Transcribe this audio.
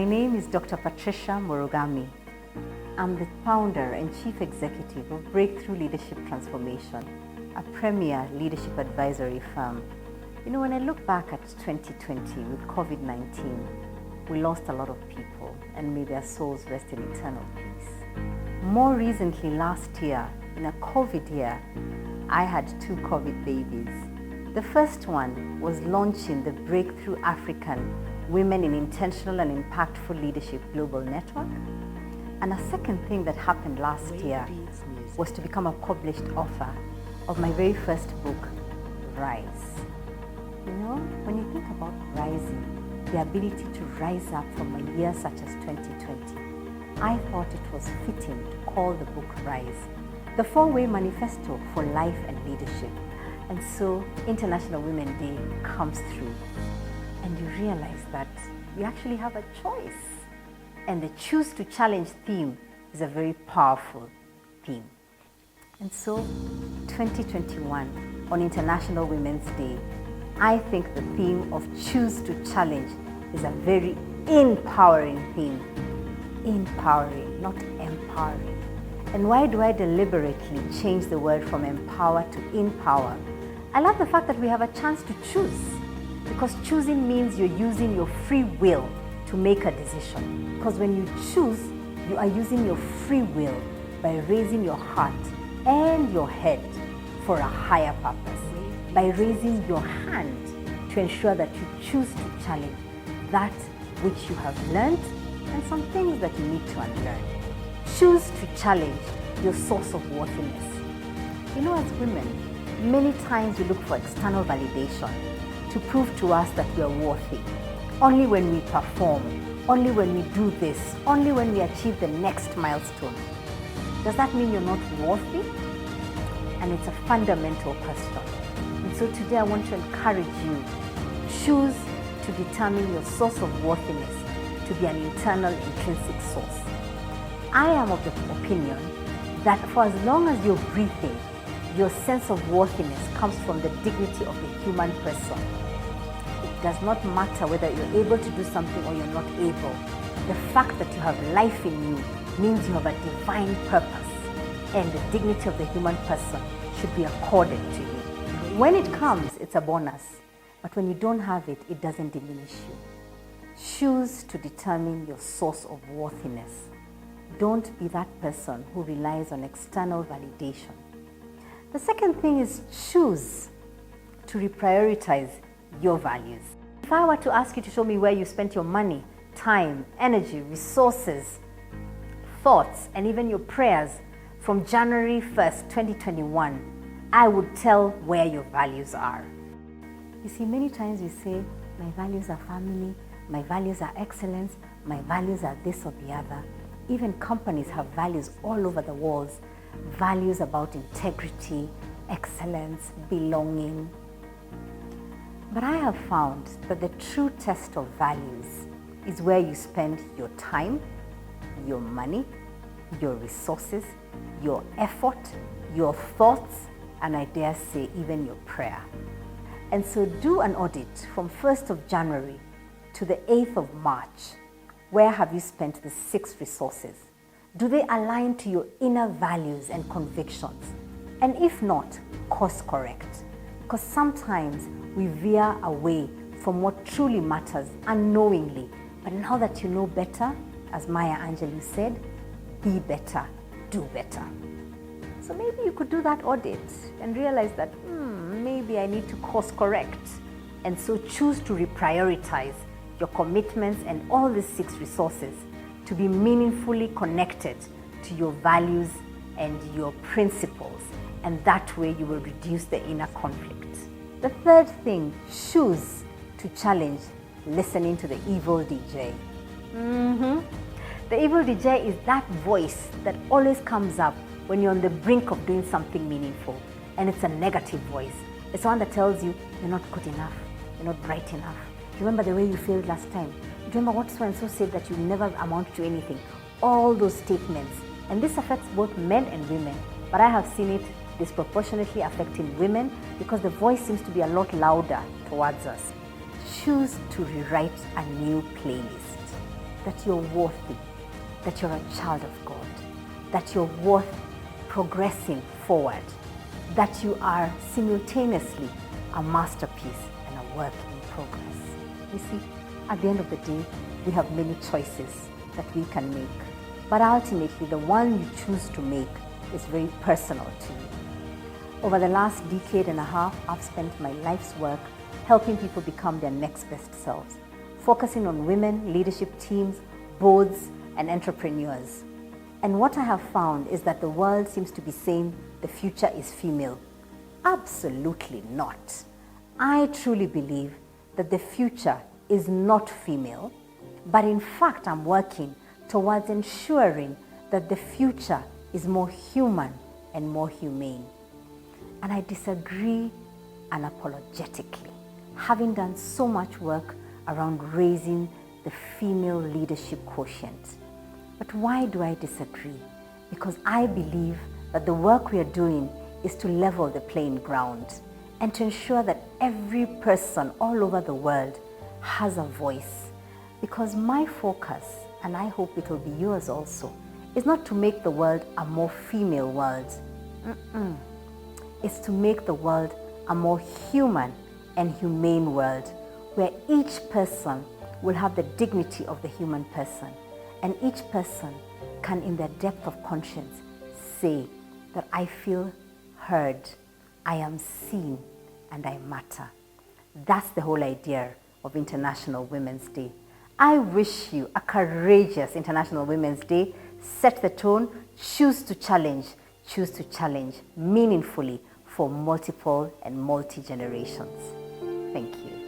My name is Dr. Patricia Murugami. I'm the founder and chief executive of Breakthrough Leadership Transformation, a premier leadership advisory firm. You know, when I look back at 2020 with COVID-19, we lost a lot of people, and may their souls rest in eternal peace. More recently, last year, in a COVID year, I had 2 COVID babies. The first one was launching the Breakthrough African Women in Intentional and Impactful Leadership Global Network. And a second thing that happened last year was to become a published author of my very first book, Rise. You know, when you think about rising, the ability to rise up from a year such as 2020, I thought it was fitting to call the book Rise, the 4-way manifesto for life and leadership. And so International Women Day comes through, and you realize that we actually have a choice. And the Choose to Challenge theme is a very powerful theme. And so 2021, on International Women's Day, I think the theme of Choose to Challenge is a very empowering theme. Empowering, not empowering. And why do I deliberately change the word from empower to empower? I love the fact that we have a chance to choose, because choosing means you're using your free will to make a decision. Because when you choose, you are using your free will by raising your heart and your head for a higher purpose, by raising your hand to ensure that you choose to challenge that which you have learned and some things that you need to unlearn. Choose to challenge your source of worthiness. You know, as women, many times we look for external validation to prove to us that we are worthy. Only when we perform, only when we do this, only when we achieve the next milestone. Does that mean you're not worthy? And it's a fundamental question. And so today I want to encourage you, choose to determine your source of worthiness to be an internal, intrinsic source. I am of the opinion that for as long as you're breathing, your sense of worthiness comes from the dignity of the human person. It does not matter whether you're able to do something or you're not able. The fact that you have life in you means you have a divine purpose, and the dignity of the human person should be accorded to you. When it comes, it's a bonus, but when you don't have it, it doesn't diminish you. Choose to determine your source of worthiness. Don't be that person who relies on external validation. The second thing is choose to reprioritize your values. If I were to ask you to show me where you spent your money, time, energy, resources, thoughts, and even your prayers from January 1st, 2021, I would tell where your values are. You see, many times we say, my values are family, my values are excellence, my values are this or the other. Even companies have values all over the walls. Values about integrity, excellence, belonging. But I have found that the true test of values is where you spend your time, your money, your resources, your effort, your thoughts, and I dare say even your prayer. And so do an audit from 1st of January to the 8th of March. Where have you spent the 6 resources? Do they align to your inner values and convictions? And if not, course correct. Because sometimes we veer away from what truly matters unknowingly. But now that you know better, as Maya Angelou said, be better, do better. So maybe you could do that audit and realize that maybe I need to course correct. And so choose to reprioritize your commitments and all these 6 resources to be meaningfully connected to your values and your principles, and that way you will reduce the inner conflict. The third thing, choose to challenge listening to the evil DJ. The evil DJ is that voice that always comes up when you're on the brink of doing something meaningful, and it's a negative voice. It's one that tells you you're not good enough, you're not bright enough. Remember the way you failed last time? Remember what so and so said, that you never amount to anything? All those statements. And this affects both men and women, but I have seen it disproportionately affecting women because the voice seems to be a lot louder towards us. Choose to rewrite a new playlist. that you're worthy, that you're a child of God, that you're worth progressing forward, that you are simultaneously a masterpiece and a work in progress. You see, at the end of the day, we have many choices that we can make, but ultimately the one you choose to make is very personal to you. Over the last decade and a half, I've spent my life's work helping people become their next best selves, focusing on women, leadership teams, boards, and entrepreneurs. And what I have found is that the world seems to be saying the future is female. Absolutely not. I truly believe that the future is not female, but in fact I'm working towards ensuring that the future is more human and more humane. And I disagree unapologetically, having done so much work around raising the female leadership quotient. But why do I disagree? Because I believe that the work we are doing is to level the playing ground and to ensure that every person all over the world has a voice. Because my focus, and I hope it will be yours also, is not to make the world a more female world. It's to make the world a more human and humane world, where each person will have the dignity of the human person, and each person can, in their depth of conscience, say that I feel heard, I am seen, and I matter. That's the whole idea of International Women's Day. I wish you a courageous International Women's Day. Set the tone, choose to challenge meaningfully for multiple and multi-generations. Thank you.